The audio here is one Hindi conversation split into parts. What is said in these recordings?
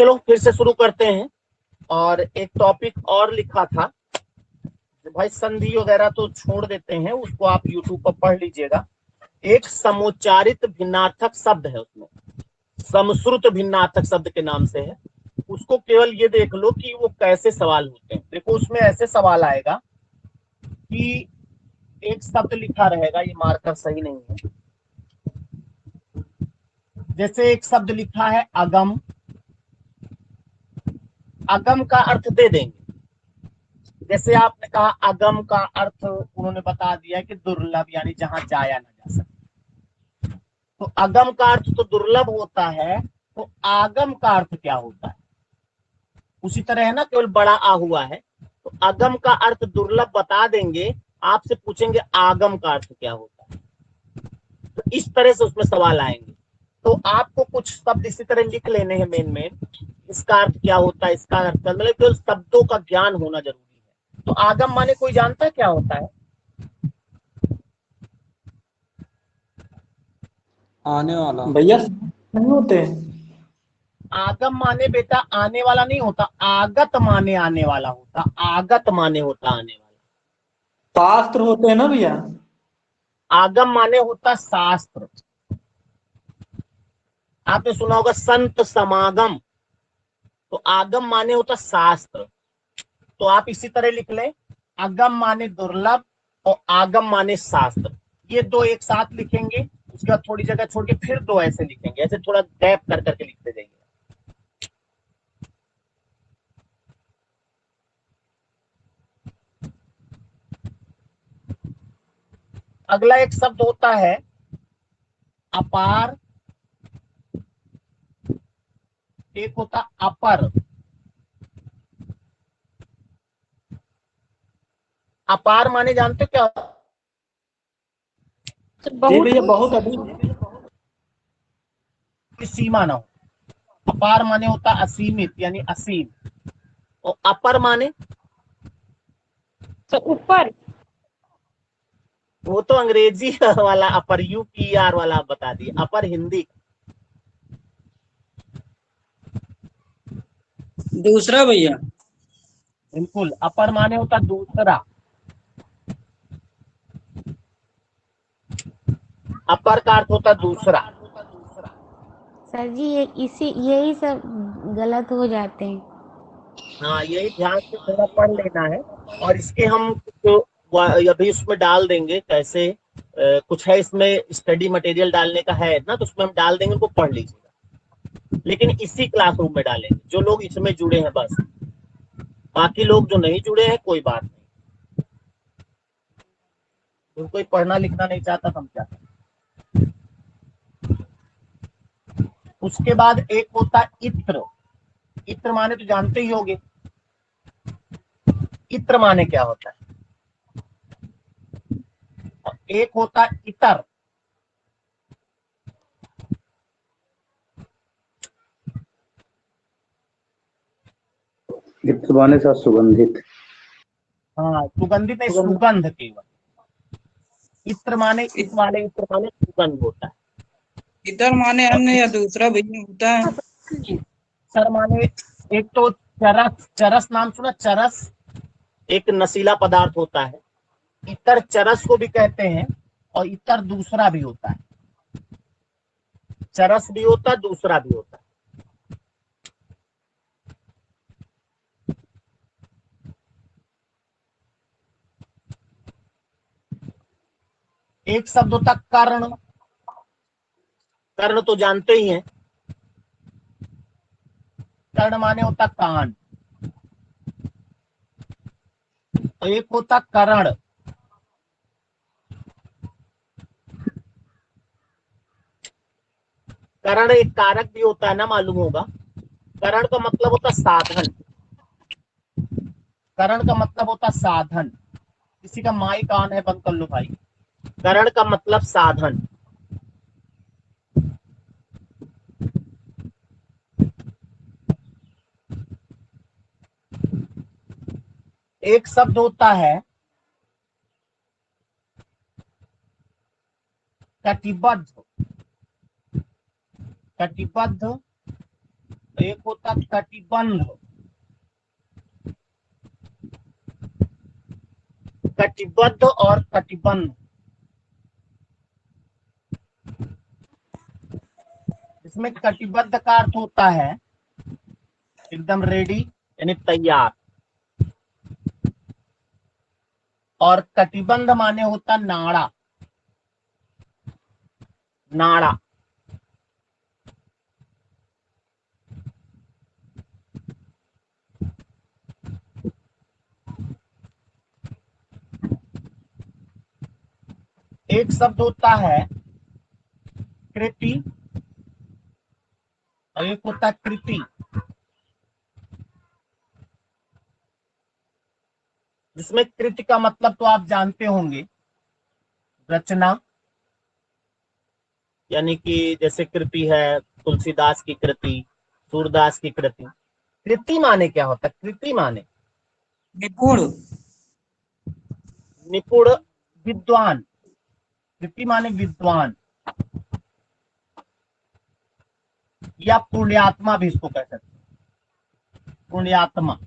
चलो फिर से शुरू करते हैं। और एक टॉपिक और लिखा था भाई, संधि वगैरह तो छोड़ देते हैं, उसको आप यूट्यूब पर पढ़ लीजिएगा। एक समुच्चारित भिन्नार्थक शब्द है, उसमें समश्रुत भिन्नार्थक शब्द के नाम से है। उसको केवल ये देख लो कि वो कैसे सवाल होते हैं। देखो उसमें ऐसे सवाल आएगा कि एक शब्द लिखा रहेगा, ये मार्कर सही नहीं है। जैसे एक शब्द लिखा है अगम, अगम का अर्थ दे देंगे। जैसे आपने कहा अगम का अर्थ उन्होंने बता दिया कि दुर्लभ, यानी जहां जाया ना जा सके। तो अगम का अर्थ तो दुर्लभ होता है, तो आगम का अर्थ क्या होता है? उसी तरह है ना, केवल बड़ा आ हुआ है। तो अगम का अर्थ दुर्लभ बता देंगे, आपसे पूछेंगे आगम का अर्थ क्या होता है। तो इस तरह से उसमें सवाल आएंगे। तो आपको कुछ शब्द इसी तरह लिख लेने हैं मेन मेन, इसका अर्थ क्या होता है, इसका अर्थ, मतलब केवल शब्दों का ज्ञान होना जरूरी है। तो आगम माने कोई जानता है क्या होता है? आने वाला। भैया नहीं होते। आगम माने बेटा आने वाला नहीं होता, आगत माने आने वाला होता, आगत माने होता आने वाला। शास्त्र होते हैं ना भैया। आगम माने होता शास्त्र। आपने सुना होगा संत समागम, तो आगम माने होता शास्त्र। तो आप इसी तरह लिख लें, अगम माने दुर्लभ और आगम माने शास्त्र। ये दो एक साथ लिखेंगे, उसके बाद थोड़ी जगह छोड़ के फिर दो ऐसे लिखेंगे, ऐसे थोड़ा गैप कर करके लिखते जाइए। अगला एक शब्द होता है अपार, एक होता अपर। अपार माने जानते हो क्या? जी भैया, बहुत अधिक। कोई सीमा ना हो। अपार माने होता असीमित, यानी असीम। और अपर माने तो ऊपर। वो तो अंग्रेजी वाला अपर, UPR वाला आप बता दिए, अपर हिंदी। दूसरा भैया। बिल्कुल, अपर माने होता दूसरा। अपर का अर्थ होता दूसरा। सर जी ये इसी यही सब गलत हो जाते हैं। हाँ, यही ध्यान से थोड़ा पढ़ लेना है। और इसके हम कुछ अभी उसमें डाल देंगे कैसे, कुछ है इसमें स्टडी मटेरियल डालने का है ना, तो उसमें हम डाल देंगे, उनको पढ़ लीजिएगा। लेकिन इसी क्लासरूम में डालेंगे जो लोग इसमें जुड़े हैं बस। बाकी लोग जो नहीं जुड़े हैं कोई बात नहीं, जो कोई पढ़ना लिखना नहीं चाहता, हम क्या करें। उसके बाद एक होता इत्र। इत्र माने तो जानते ही होंगे, इत्र माने क्या होता है। और एक होता इतर। इत्र माने सा सुगंधित। हाँ, सुगंधित नहीं, सुगंध केवल। इत्र माने इस वाले इत्र माने सुगंध होता है। इधर माने और अन्य या दूसरा भैया होता है। सर माने, एक तो चरस, चरस नाम सुना? चरस एक नशीला पदार्थ होता है। इतर चरस को भी कहते हैं, और इतर दूसरा भी होता है। चरस भी होता है, दूसरा भी होता है। एक शब्द होता कर्ण। कर्ण तो जानते ही हैं, कर्ण माने होता कान। और एक होता करण। करण एक कारक भी होता है ना, मालूम होगा। करण का मतलब होता साधन। करण का मतलब होता साधन। किसी का माइक ऑन है, बंद कर लो भाई। करण का मतलब साधन। एक शब्द होता है कटिबद्ध। कटिबद्ध एक होता कटिबंध, कटिबद्ध और कटिबंध। इसमें कटिबद्ध का अर्थ होता है एकदम रेडी यानी तैयार, और कटिबंध माने होता नाड़ा, नाड़ा। एक शब्द होता है कृति और एक होता है कृति। जिसमें कृति का मतलब तो आप जानते होंगे, रचना, यानी कि जैसे कृति है तुलसीदास की कृति, सूरदास की कृति। कृति माने क्या होता है? कृति माने निपुण, निपुण, विद्वान। कृति माने विद्वान या पुण्यात्मा भी इसको कह सकते हैं, पुण्यात्मा।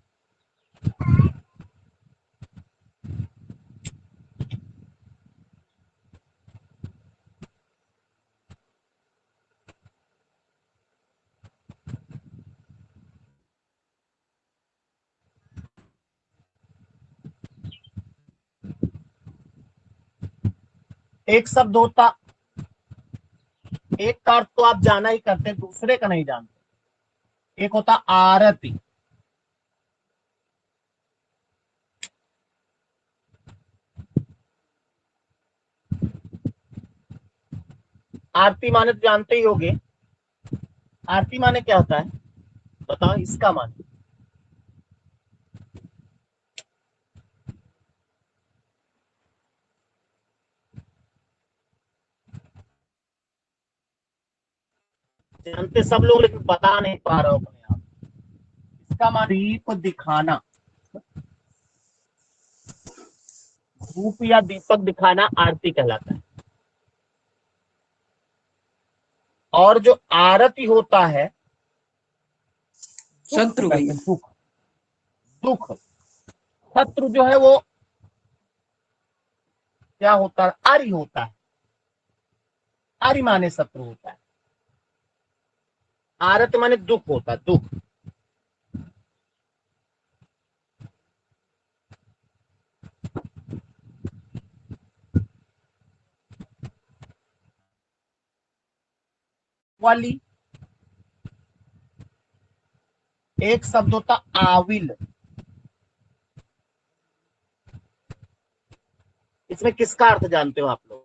एक शब्द होता, एक का अर्थ तो आप जाना ही करते हैं, दूसरे का नहीं जानते। एक होता आरती, आरती माने तो जानते ही होंगे। आरती माने क्या होता है बताओ, इसका माने? जानते सब लोग लेकिन बता नहीं पा रहे हो अपने आप। इसका मान दीप दिखाना, धूप या दीपक दिखाना आरती कहलाता है। और जो आरती होता है दुख शत्रु कहते भैया। हैं, दुख, दुख। शत्रु जो है वो क्या होता है? आर्य होता है, आर्य माने शत्रु होता है। आरत माने दुख होता है, दुख। वाली एक शब्द होता आविल। इसमें किसका अर्थ जानते हो आप लोग?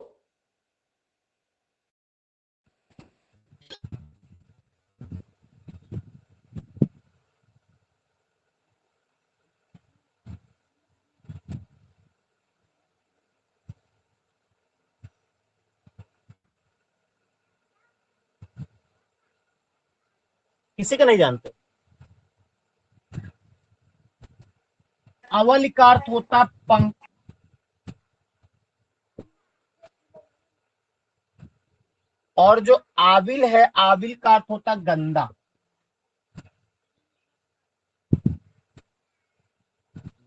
किसी का नहीं जानते? अवल का अर्थ होता पंख, और जो आविल है, आविल का अर्थ होता गंदा,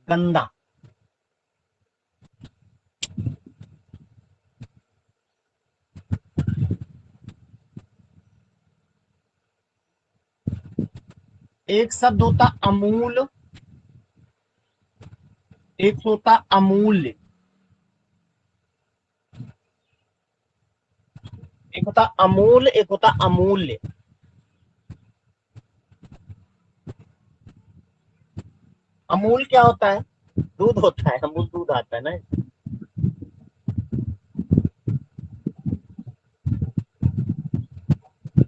गंदा। एक शब्द होता अमूल, एक होता अमूल्य। एक होता अमूल, एक होता अमूल्य। अमूल क्या होता है? दूध होता है, अमूल दूध आता है ना।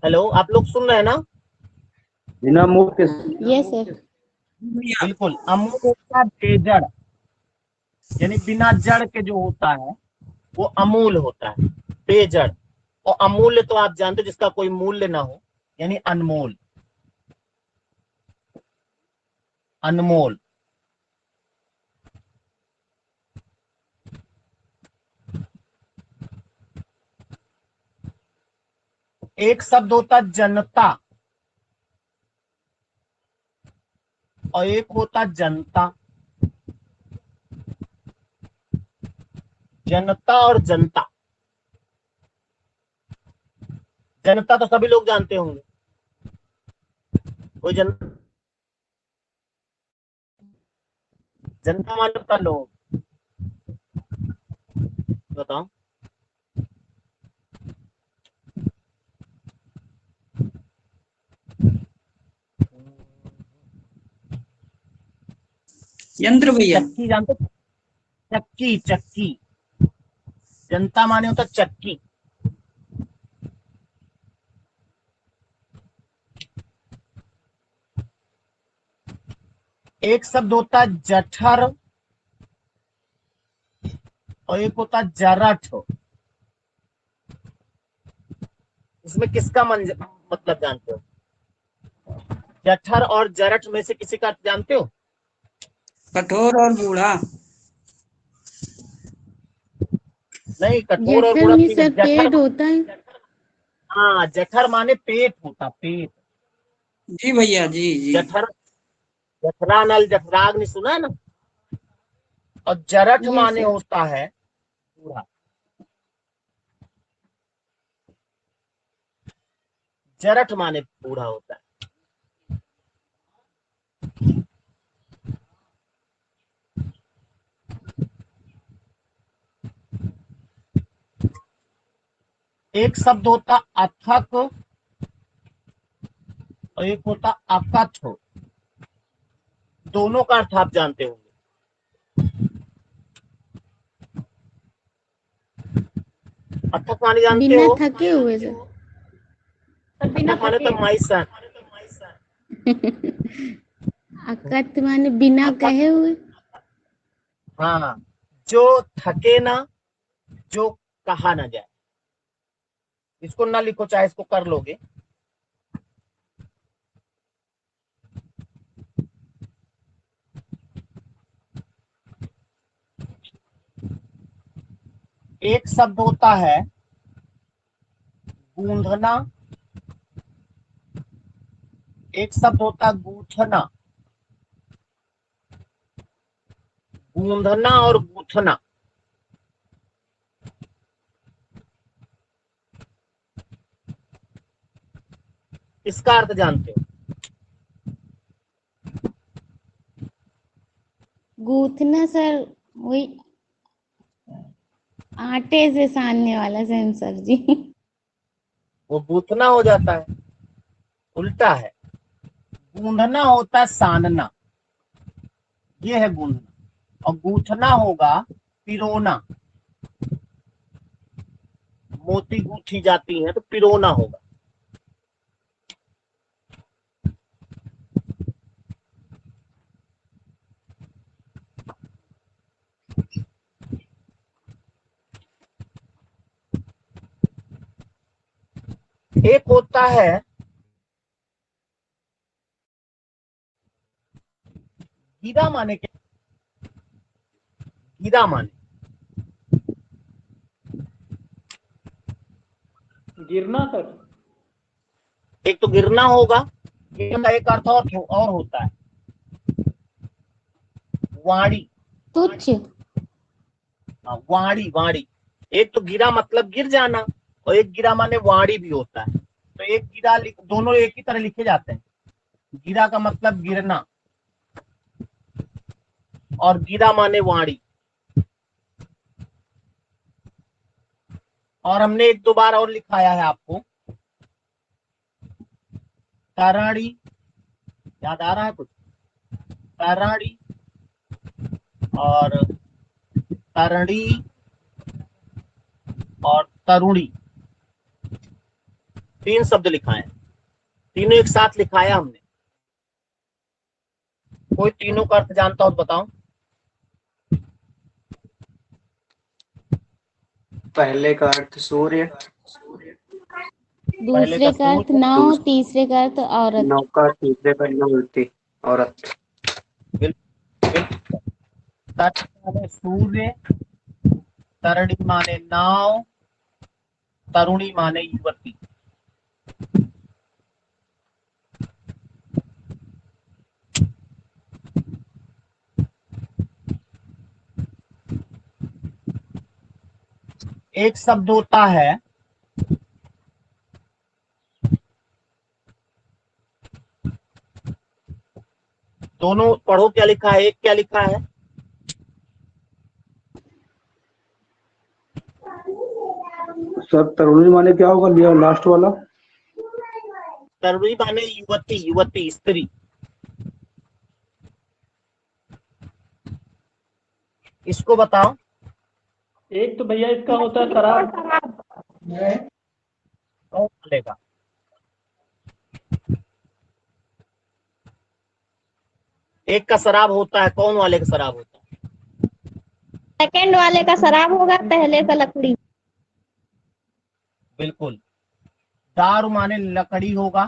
हेलो, आप लोग सुन रहे हैं ना? बिना मुंह के यस सर। भैया बिल्कुल। अमूल होता है बेजड़, यानी बिना जड़ के जो होता है वो अमूल होता है, बेजड़। और अमूल्य तो आप जानते हो, जिसका कोई मूल्य ना हो, यानी अनमोल, अनमोल। एक शब्द होता जनता, और एक होता जनता। जनता और जनता, जनता तो सभी लोग जानते होंगे। कोई जनता माने होता लोग, बताओ। यंत्र भैया। चक्की जानते हो? चक्की चक्की, जनता माने होता चक्की। एक शब्द होता जठर और एक होता जरठ। इसमें किसका मतलब जानते हो? जठर और जरठ में से किसी का अर्थ जानते हो? कठोर और बूढ़ा। नहीं, कठोर और जठर बूढ़ा में ठीक है। सर जठर, पेट होता है। हाँ, जठर माने पेट होता, पेट। जी भैया, जी जी। जठर, जठरा नल जठराग्नि सुना है ना। और जरठ यस माने सर। होता है बूढ़ा। जरठ माने बूढ़ा होता है। एक शब्द होता अथक और एक होता अकथ। दोनों का अर्थ आप जानते होंगे। अथक माने जानते बिना हो? थके हुए सर। सर बिना अथक माने थके। तो माई सन। अकथ माने बिना अथक, कहे हुए। हाँ, जो थके ना, जो कहा ना जाए। इसको ना लिखो, चाहे इसको कर लोगे। एक शब्द होता है गूंधना, एक शब्द होता है गूंथना। गूंधना और गूंथना, इसका अर्थ जानते हो? गूथना सर वही आटे से सानने वाला सेम सर जी। वो गूंथना हो जाता है, उल्टा है। गूंधना होता है सानना, ये है गूंधना। और गूंथना होगा पिरोना। मोती गूंथी जाती है तो पिरोना होगा। एक होता है गिरा माने क्या? गिरा माने गिरना सर। एक तो गिरना होगा, गिरना एक अर्थ और होता है वाणी। तुच्छ। हाँ, वाणी वाणी। एक तो गिरा मतलब गिर जाना, और एक गिरा माने वाणी भी होता है। तो एक गिरा दोनों एक ही तरह लिखे जाते हैं। गिरा का मतलब गिरना और गिरा माने वाणी। और हमने एक दो बार और लिखाया है आपको, तरणी, याद आ रहा है कुछ? तरणी और तरणी और तरुणी, तीन शब्द लिखाए हैं। तीनों एक साथ लिखाया हमने। कोई तीनों का अर्थ जानता हो तो बताओ। पहले का अर्थ सूर्य, पहले का दूसरे का अर्थ सूर्य, नाव, तीसरे का अर्थ औरत। नौका, तीसरे का युवती, औरत। बिल्कुल। तट माने सूर्य, तरणी माने नाव, तरुणी माने युवती। एक शब्द होता है दोनों पढ़ो क्या लिखा है, एक क्या लिखा है? सर तरुणी माने क्या होगा लिया लास्ट वाला? तरुणी माने युवती, युवती स्त्री। इसको बताओ। एक तो भैया इसका होता है शराब। कौन बोलेगा? एक का शराब होता है, कौन वाले का शराब होता है? सेकंड वाले का शराब होगा, पहले का लकड़ी। बिल्कुल। दारू माने लकड़ी होगा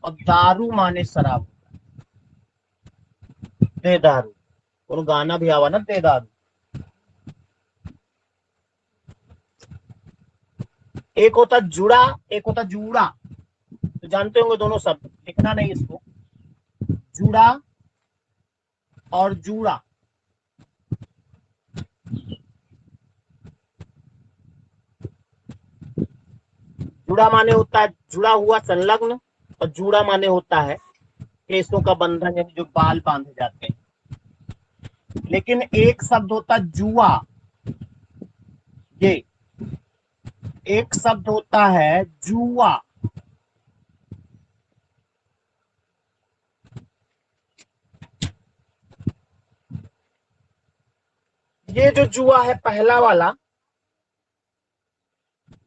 और दारू माने शराब होगा। दे दारू, और गाना भी आवा ना, दे दारू। एक होता जुड़ा, एक होता जूड़ा। तो जानते होंगे दोनों शब्द, लिखना नहीं इसको। जुड़ा और जूड़ा। जुड़ा माने होता है जुड़ा हुआ, संलग्न, और जूड़ा माने होता है केसों का बंधन, यानी जो बाल बांधे जाते हैं। लेकिन एक शब्द होता है जुआ। ये एक शब्द होता है जुआ। ये जो जुआ है पहला वाला,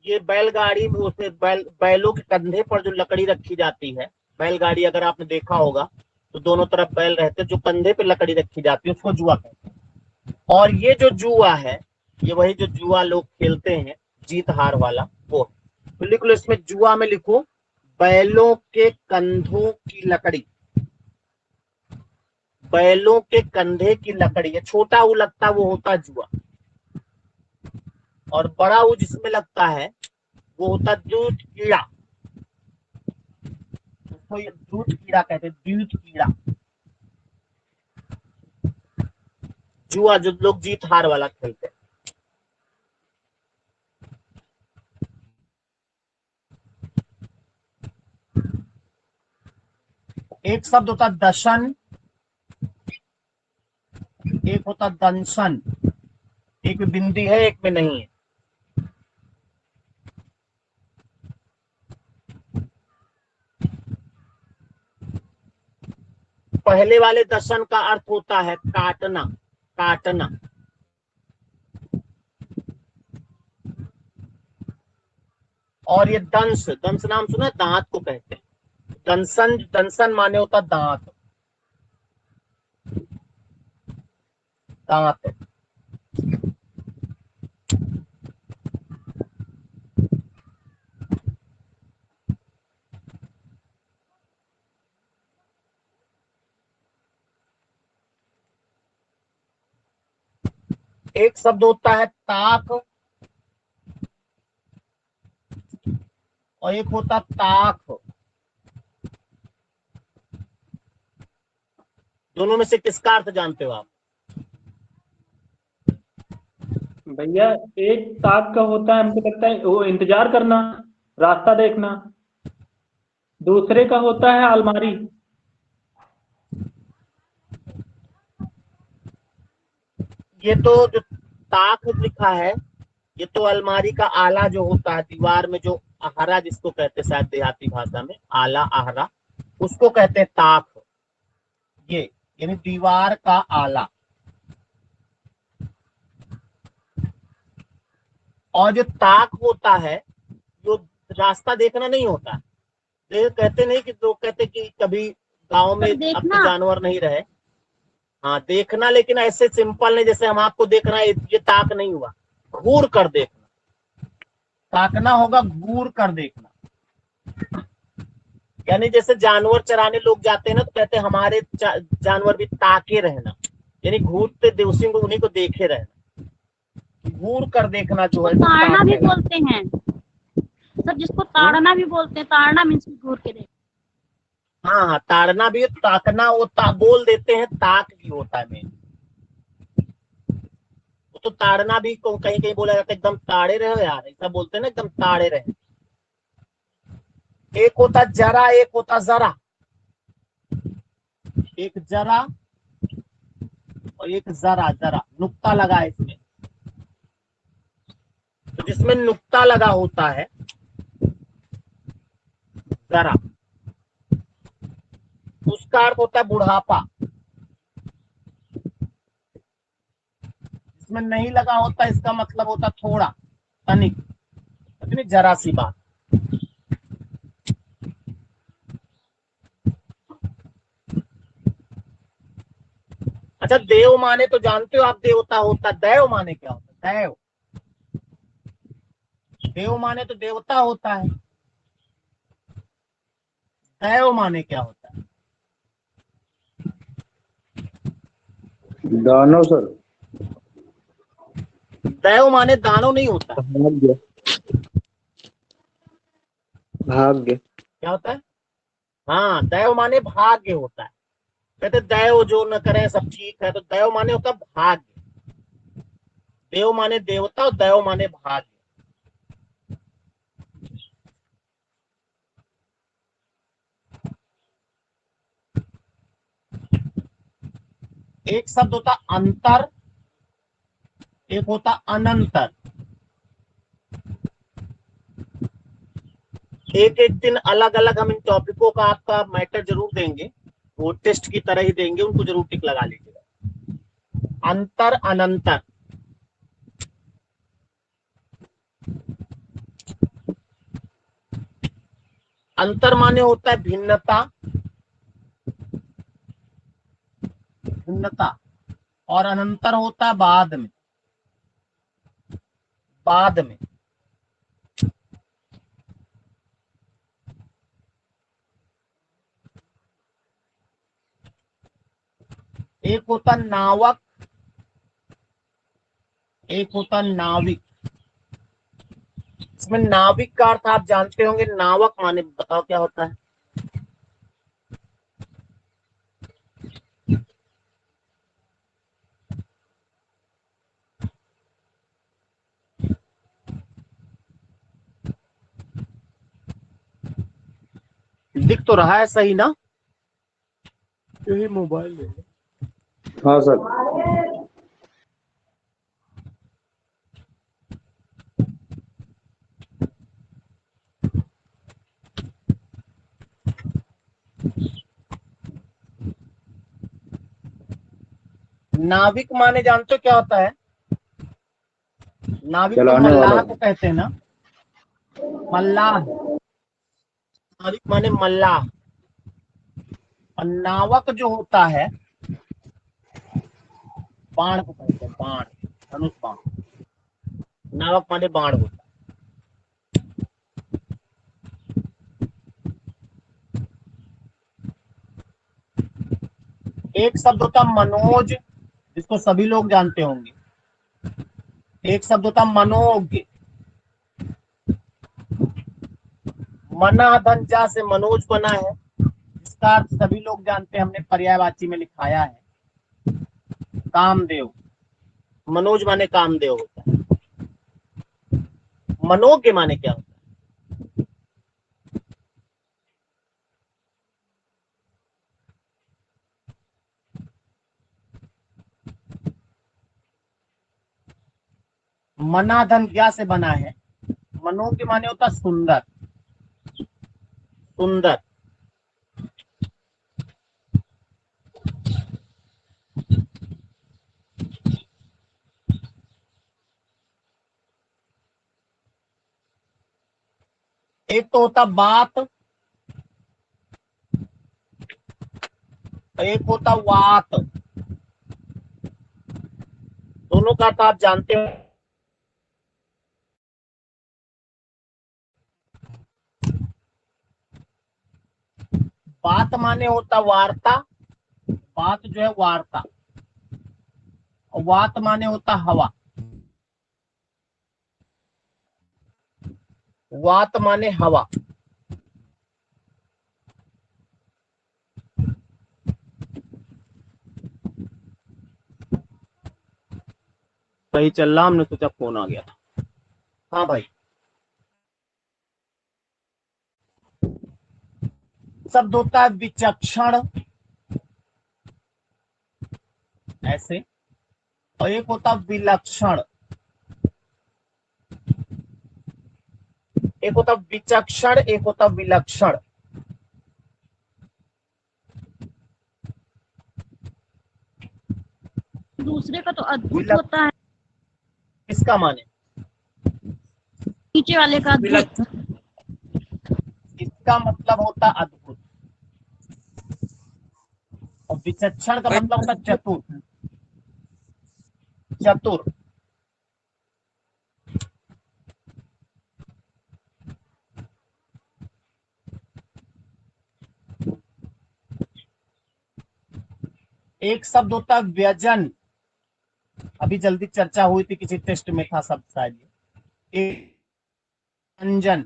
ये बैलगाड़ी में उसे बैलों के कंधे पर जो लकड़ी रखी जाती है, बैलगाड़ी अगर आपने देखा होगा तो दोनों तरफ बैल रहते हैं, जो कंधे पे लकड़ी रखी जाती है उसको जुआ कहते हैं। और ये जो जुआ है, ये वही जो जुआ लोग खेलते हैं, जीत हार वाला, वो है। तो लिख लो इसमें, जुआ में लिखो बैलों के कंधों की लकड़ी। बैलों के कंधे की लकड़ी है, छोटा वो लगता है वो होता है जुआ, और बड़ा वो जिसमें लगता है वो होता दूध कीड़ा। तो ये दूध कीड़ा कहते हैं, दूध कीड़ा। जुआ जो लोग जीत हार वाला खेलते हैं। एक शब्द होता दशन, एक होता दंशन। एक में बिंदी है, एक में नहीं है। पहले वाले दर्शन का अर्थ होता है काटना, काटना। और ये दंश, दंश नाम सुना, दांत को कहते हैं। दंशन, दंशन माने होता दांत, दांत। एक शब्द होता है ताक, और एक होता ताक। दोनों में से किसका अर्थ जानते हो आप? भैया एक ताक का होता है, हमको लगता है वो इंतजार करना, रास्ता देखना। दूसरे का होता है अलमारी। ये तो जो ताक लिखा है, ये तो अलमारी का आला जो होता है, दीवार में जो आहरा जिसको कहते हैं, शायद देहाती भाषा में आला, आहरा, उसको कहते हैं ताक। ये यानी दीवार का आला। और जो ताक होता है, जो रास्ता देखना नहीं होता। कहते नहीं कि लोग कहते कि कभी गांव में अब तो जानवर नहीं रहे। हाँ देखना, लेकिन ऐसे सिंपल नहीं जैसे हम आपको देख रहे हैं, ये ताक नहीं हुआ, घूर कर देखना। ताकना होगा घूर कर देखना। यानी जैसे जानवर चराने लोग जाते हैं ना, तो कहते हैं हमारे जानवर भी ताके रहना, यानी घूरते उसी को, उन्हीं को देखे रहना। घूर कर देखना जो है, ताड़ना भी बोलते हैं सर, जिसको ताड़ना भी बोलते हैं। ताड़ना मीन्स घूर के देखना। हाँ हाँ, ताड़ना भी, ताकना वो बोल देते हैं, ताक भी होता है मेन। तो ताड़ना भी कहीं कहीं बोला जाता है, एकदम ताड़े रहो यार, ऐसा बोलते हैं ना, एकदम ताड़े रहे। एक होता जरा, एक होता जरा। एक जरा और एक जरा, जरा नुक्ता लगा है इसमें। तो जिसमें नुक्ता लगा होता है जरा, उसका अर्थ होता है बुढ़ापा। जिसमें नहीं लगा होता इसका मतलब होता थोड़ा, तनिक, इतनी जरा सी बात। अच्छा, देव माने तो जानते हो आप, देवता होता। दैव माने क्या होता है? दैव, देव माने तो देवता होता है। दैव माने क्या होता है? दानव सर। दैव माने दानव नहीं होता। भाग्य। भाग्य। क्या होता है? हाँ, दैव माने भाग्य होता है। कहते दैव जो न करे सब ठीक है, तो दैव माने होता भाग्य। देव माने देवता और दैव माने भाग्य। एक शब्द होता अंतर, एक होता अनंतर। एक एक दिन अलग अलग हम इन टॉपिकों का आपका मैटर जरूर देंगे, वो टेस्ट की तरह ही देंगे, उनको जरूर टिक लगा लीजिएगा। अंतर अनंतर। अंतर माने होता है भिन्नता, भिन्नता, और अनंतर होता है बाद में, बाद में। एक होता नावक, एक होता नाविक। इसमें नाविक का अर्थ आप जानते होंगे, नावक माने बताओ क्या होता है? दिख तो रहा है सही ना? यही मोबाइल है। हाँ सर। नाविक माने जानते हो क्या होता है? नाविक तो चलाने वाला। मल्लाह को कहते हैं ना, मल्लाह। नाविक माने मल्लाह। और नावक जो होता है, बाण को कहते हैं, बाण, धनुष बाण। नावक माने बाण होता है। एक शब्द होता मनोज, जिसको सभी लोग जानते होंगे। एक शब्द होता मनोज्ञ। मना धन जा से मनोज बना है, जिसका अर्थ सभी लोग जानते हैं, हमने पर्यायवाची में लिखाया है, कामदेव। मनोज माने कामदेव होता है। मनोज्ञ माने क्या होता है? मनाधन क्या से बना है? मनोज्ञ माने होता सुंदर, सुंदर। एक तो होता बात, एक होता वात। दोनों का तो आप जानते हो। बात माने होता वार्ता, बात जो है वार्ता। और वात माने होता हवा, वात माने हवा। सही चल रहा, हमने सोचा फोन आ गया था। हाँ भाई, शब्द होता है विचक्षण, ऐसे, और एक होता है विलक्षण। एक होता विचक्षण, एक होता विलक्षण। दूसरे का तो अद्भुत विलक्षण होता है, इसका माने, नीचे वाले का अद्भुत। विलक्षण। इसका मतलब होता अद्भुत, और विचक्षण का मतलब होता चतुर। चतुर, एक शब्द होता है व्यजन, अभी जल्दी चर्चा हुई थी, किसी टेस्ट में था शब्द शायद। एक व्यंजन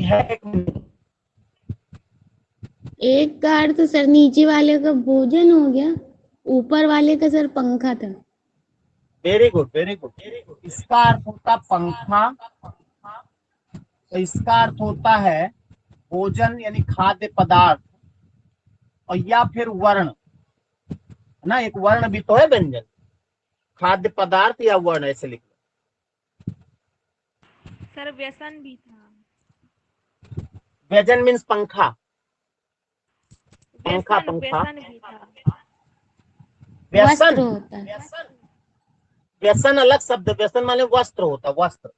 है, एक का अर्थ सर नीचे वाले का भोजन हो गया, ऊपर वाले का सर पंखा था। Very good very good very good. इसका अर्थ होता पंखा, तो इसका अर्थ होता है भोजन यानी खाद्य पदार्थ, और या फिर वर्ण ना, एक वर्ण भी तो है व्यंजन, खाद्य पदार्थ या वर्ण, ऐसे लिख लो। सर व्यसन भी था। व्यजन मीन्स पंखा, पंखा व्यसन पंखा। व्यसन भी था। व्यसन, वस्त्र होता है। व्यसन अलग शब्द, व्यसन माने वस्त्र होता, वस्त्र।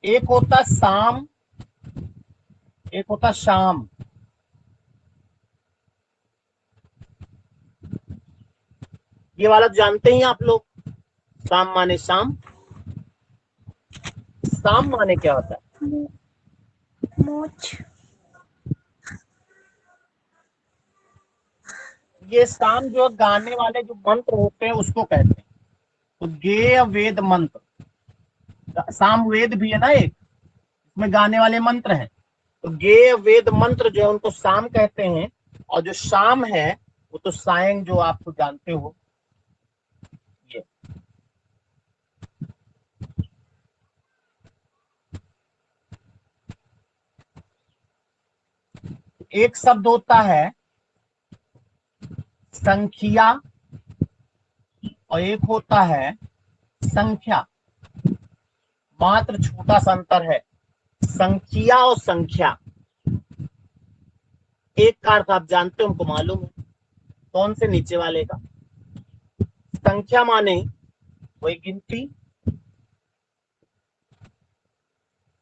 एक होता शाम, एक होता शाम। ये वाला जानते ही आप लोग, शाम माने शाम। शाम माने क्या होता है? मोच। ये शाम जो गाने वाले जो मंत्र होते हैं उसको कहते हैं, तो गेय वेद मंत्र, साम वेद भी है ना एक, इसमें गाने वाले मंत्र हैं, तो गेय वेद मंत्र जो है उनको शाम कहते हैं। और जो शाम है वो तो सायं, जो आप तो जानते हो। ये एक शब्द होता है संख्या, और एक होता है संख्या, मात्र छोटा सा अंतर है, संख्या और संख्या। एक का अर्थ आप जानते हो, हमको मालूम है, कौन से? नीचे वाले का। संख्या माने वही गिनती,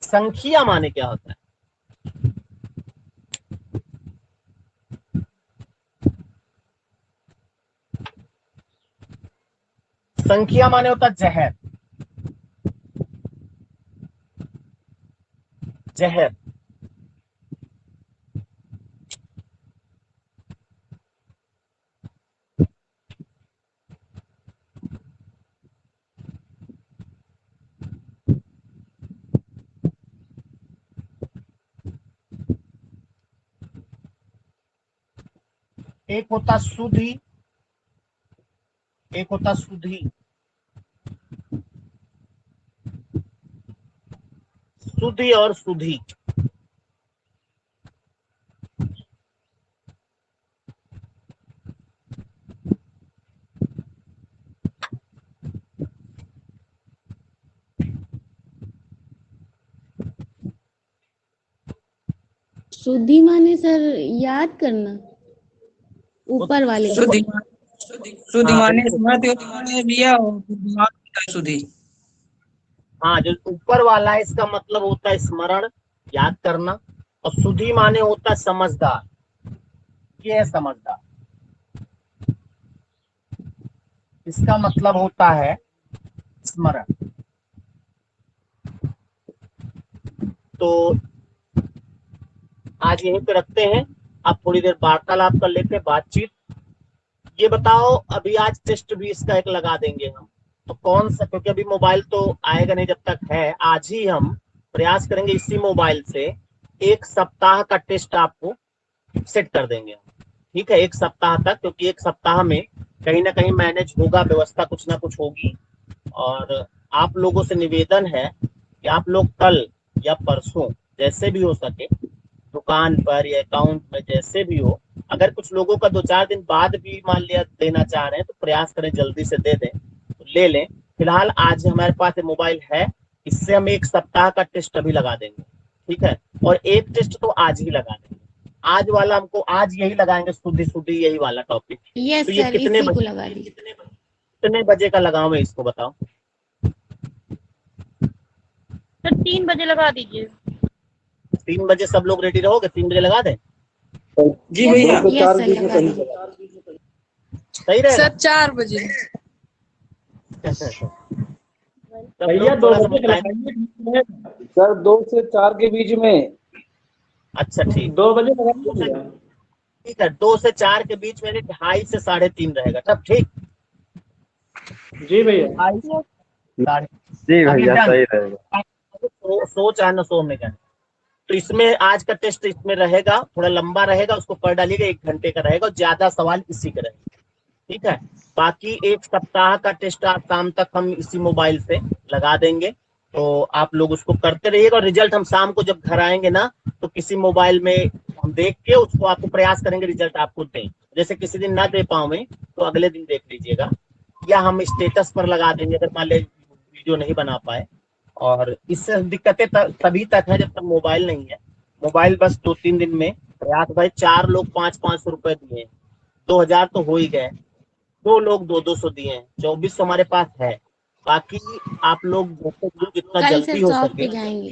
संख्या माने क्या होता है? संख्या माने होता जहर, जहर। एक होता सुधी, एक होता सुधी। सुधी और सुधी, शुद्धि माने सर याद करना, ऊपर वाले का। शुद्धि शुद्धि हाँ, माने बिल्कुल। स्मृति होता है भैया, और दिमाग होता है शुद्धि। हाँ, जो ऊपर वाला है इसका मतलब होता है स्मरण, याद करना, और सुधी माने होता है समझदार। ये है समझदार, इसका मतलब होता है स्मरण। तो आज यहीं पे रखते हैं, आप थोड़ी देर वार्तालाप कर लेते हैं, बातचीत। ये बताओ, अभी आज टेस्ट भी इसका एक लगा देंगे हम, तो कौन सा, क्योंकि अभी मोबाइल तो आएगा नहीं जब तक है, आज ही हम प्रयास करेंगे इसी मोबाइल से एक सप्ताह का टेस्ट आपको सेट कर देंगे, ठीक है, एक सप्ताह तक, क्योंकि एक सप्ताह में कहीं ना कहीं मैनेज होगा, व्यवस्था कुछ ना कुछ होगी। और आप लोगों से निवेदन है कि आप लोग कल या परसों जैसे भी हो सके दुकान पर या अकाउंट में जैसे भी हो, अगर कुछ लोगों का 2-4 दिन बाद भी मान लिया देना चाह रहे हैं तो प्रयास करें जल्दी से दे दें, तो ले लें। फिलहाल आज हमारे पास मोबाइल है, इससे हम एक सप्ताह का टेस्ट अभी लगा देंगे, ठीक है, और एक टेस्ट तो आज ही लगा देंगे। आज वाला हमको आज यही लगाएंगे, शुद्धि शुद्धि यही वाला टॉपिक। यस तो ये सर, कितने इसी को बजे लगा दीजिए। कितने बजे का लगाऊं मैं इसको, बताओ। सर 3 बजे लगा दीजिए। 3 बजे सब लोग रेडी रहोगे? 3 बजे लगा दें? जी भैया। 2 से 4 सर, बीच में लगा सही दीजिए। सही रहेगा? सर 4 बजे। सब भैया लोग 2 थोड़ा सा बजे टाइम। लगाइए। सर 2 से 4 के बीच में। अच्छा ठीक 2 बजे लगाइए। ठीक है, 2 से 4 के बीच में 2:30 से 3:30 रहेगा, तब ठीक। जी भैया। 2:30 से 3:30। जी अभी भैया डन। सही रहेगा। सो चाहे ना सो, हमने जाना। तो इसमें आज का टेस्ट इसमें रहेगा, थोड़ा लंबा रहेगा, उसको पढ़ डालिएगा, 1 घंटे का रहेगा और ज्यादा सवाल इसी के रहेंगे, ठीक है। बाकी एक सप्ताह का टेस्ट आज शाम तक हम इसी मोबाइल से लगा देंगे, तो आप लोग उसको करते रहिएगा। और रिजल्ट हम शाम को जब घर आएंगे ना, तो किसी मोबाइल में हम देख के उसको आपको प्रयास करेंगे रिजल्ट आपको दें। जैसे किसी दिन ना दे पाऊँ मैं तो अगले दिन देख लीजिएगा, या हम स्टेटस पर लगा देंगे अगर मान लीजिए वीडियो नहीं बना पाए। और इससे दिक्कतें तभी तक है जब तक मोबाइल नहीं है। मोबाइल बस 2-3 दिन में प्रयास भाई 4 लोग 500-500 रुपए दिए, 2000 तो हो ही गए, 2 लोग 200-200 दिए हैं, 2400 हमारे पास है। बाकी आप लोग जितना कल जल्दी से हो शॉप सके। पे जाएंगे।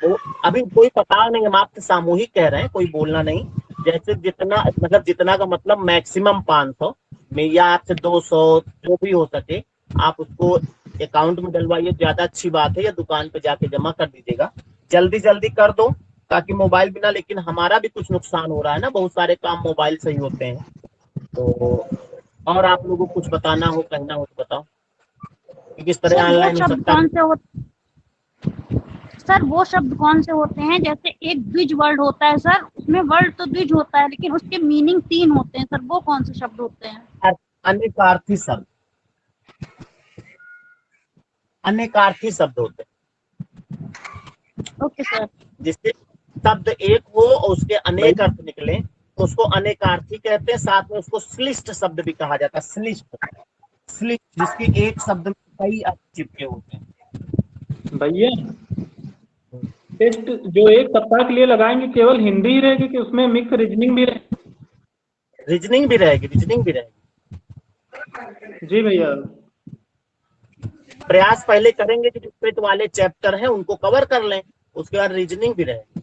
वो अभी कोई पता नहीं, हम आपसे सामूहिक कह रहे हैं, कोई बोलना नहीं। जैसे जितना मतलब जितना का मतलब मैक्सिमम 500 में, या आपसे 200 जो भी हो सके आप उसको अकाउंट में डलवाइए, ज्यादा अच्छी बात है, या दुकान पे जाके जमा कर दीजिएगा। जल्दी जल्दी कर दो ताकि मोबाइल बिना, लेकिन हमारा भी कुछ नुकसान हो रहा है ना, बहुत सारे काम मोबाइल से ही होते हैं। तो और आप लोगों को कुछ बताना हो कहना हो तो बताओ कि किस तरह सर वो ऑनलाइन हो शब्द सकता है। कौन से होते सर वो शब्द कौन से होते हैं? जैसे एक द्विज वर्ड होता है सर, उसमें वर्ड तो द्विज होता है लेकिन उसके मीनिंग 3 होते हैं सर, वो कौन से शब्द होते हैं? अनेकार्थी शब्द, अनेकार्थी शब्द होते हैं। Okay sir. जिससे शब्द एक हो और उसके अनेक अर्थ निकले तो उसको अनेकार्थी कहते हैं। साथ में उसको श्लिष्ट शब्द भी कहा जाता है, श्लिष्ट श्लिष्ट, जिसके एक शब्द में कई अर्थ चिपके होते हैं। भैया टेस्ट जो एक सप्ताह के लिए लगाएंगे केवल हिंदी ही रहेगी कि उसमें मिक्स रीजनिंग भी रहेगी? रीजनिंग भी रहेगी, रीजनिंग भी रहेगी। जी भैया। प्रयास पहले करेंगे कि जो पेट वाले चैप्टर हैं उनको कवर कर लें, उसके बाद रीजनिंग भी रहेगी।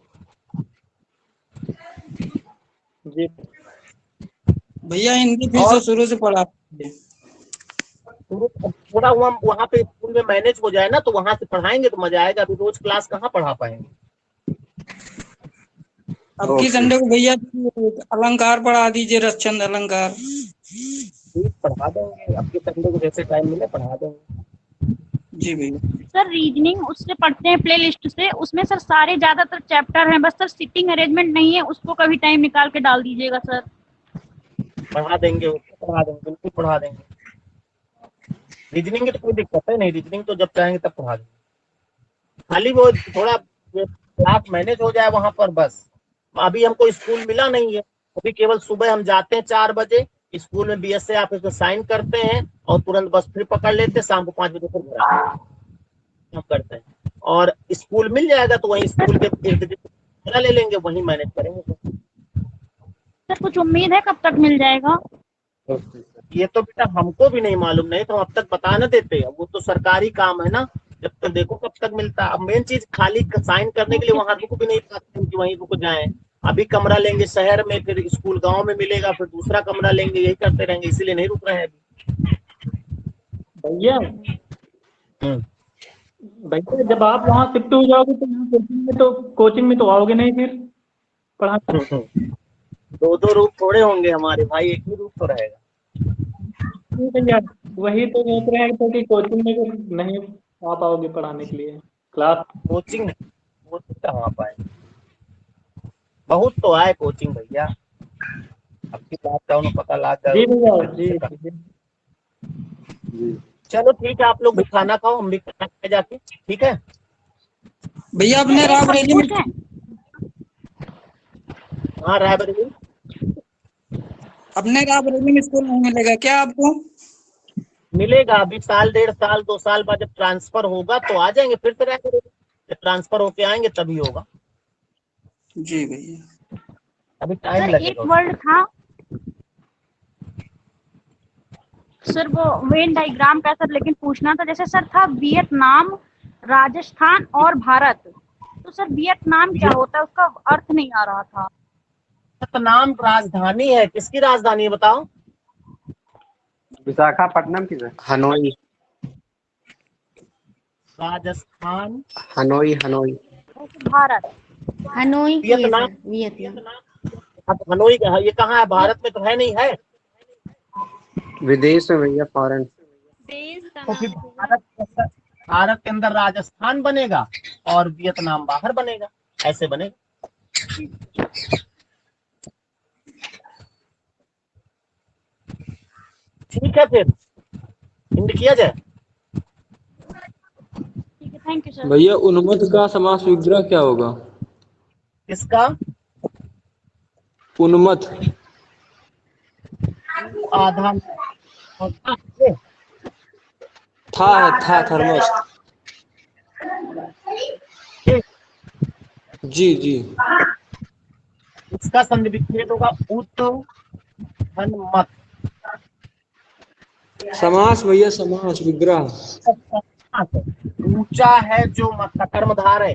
जी भैया हिंदी फिर से शुरू से पढ़ा दीजिए। थोड़ा वहाँ पे स्कूल में मैनेज हो जाए ना तो वहां से पढ़ाएंगे तो मजा आएगा। अभी रोज क्लास कहाँ पढ़ा पाएंगे। अब की संडे को भैया अलंकार पढ़ा दीजिए, रसचंद अलंकार। ठीक, पढ़ा देंगे, आपके संडे को जैसे टाइम मिले पढ़ा देंगे। जी भैया। सर रीजनिंग उससे पढ़ते हैं प्ले लिस्ट से, उसमें सर सारे ज्यादातर चैप्टर हैं, बस सर सिटिंग अरेंजमेंट नहीं है, उसको कभी टाइम निकाल के डाल दीजिएगा सर। पढ़ा देंगे, उसको पढ़ा देंगे, बिल्कुल पढ़ा देंगे। रीजनिंग की तो कोई दिक्कत है नहीं, रीजनिंग तो जब चाहेंगे तब पढ़ा देंगे। खाली वो थोड़ा क्लास मैनेज हो जाए वहां पर बस। अभी हमको स्कूल मिला नहीं है, अभी केवल सुबह हम जाते हैं 4 बजे स्कूल में, बीएसए ऑफिस में साइन करते हैं और तुरंत बस फिर पकड़ लेते हैं, शाम को 5 बजे फिर घर आते हैं। हम करते हैं और स्कूल मिल जाएगा तो वहीं स्कूल के इर्द गिर्द ले लेंगे, वहीं मैनेज करेंगे। सर कुछ उम्मीद है कब तक मिल जाएगा? ये तो बेटा हमको भी नहीं मालूम, नहीं तो हम अब तक बता न देते। वो तो सरकारी काम है ना, जब तक देखो कब तक मिलता है। अब मेन चीज खाली साइन करने के लिए वहां रुक भी नहीं पाते कि वहीं रुक जाएं। अभी कमरा लेंगे शहर में, फिर स्कूल गांव में मिलेगा, फिर दूसरा कमरा लेंगे, यही करते रहेंगे, इसीलिए नहीं रुक रहे हैं भैया। अभी। भैया जब आप वहाँ शिफ्ट हो जाओगे तो यहाँ कोचिंग में तो आओगे नहीं फिर पढ़ा? 2-2 रूप थोड़े होंगे हमारे भाई, एक ही रूप तो रहेगा। भैया वही तो सोच रहे हैं कि कोचिंग में तो नहीं आ पाओगे पढ़ाने के लिए क्लास। कोचिंग कहाँ पाए। बहुत तो आए कोचिंग भैया, आपकी बात का उन्हें पता लग जी भैया गया। जी जी चलो ठीक है, आप लोग भी खाना खाओ, हम भी खाना खाए जाके, ठीक है। भैया अपने एक रायबरेली बात में, पूछें? हाँ रायबरेली, अपने रायबरेली में स्कूल नहीं मिलेगा क्या आपको? मिलेगा। अभी साल 1.5 साल 2 साल बाद जब ट्रांसफर होगा तो आ जाएंगे फिर से रायबरेली। जब ट्रांसफर होके आएंगे तभी होगा, जी भैया। अभी टाइम सर लगेगा एक उसमें। वर्ड था सर, वो वेन डायग्राम का सर, लेकिन पूछना था, जैसे सर था वियतनाम, राजस्थान और भारत, तो सर वियतनाम क्या होता है, उसका अर्थ नहीं आ रहा था। वियतनाम राजधानी है, किसकी राजधानी है बताओ? विशाखापट्टनम की sir. Hanoi. Rajasthan, Hanoi Hanoi. Bharat. Hanoi की है वियतनाम। Sir, Vietnam. अब हनोई ये कहाँ है? भारत में तो है नहीं है। विदेश में भैया, फॉरेन। देश का तो फिर नाम होगा। भारत के अंदर राजस्थान बनेगा और वियतनाम बाहर बनेगा, ऐसे बनेगा। ठीक है, फिर हिंद किया जाए। ठीक है, थैंक यू सर। भैया उन्मत्त का समास विग्रह क्या होगा? किसका? उन्मत्त। आधा था थर्मस। जी जी। इसका संधि विच्छेद होगा उत मत। समास भैया, समास विग्रह। ऊंचा है जो मत का कर्मधार है,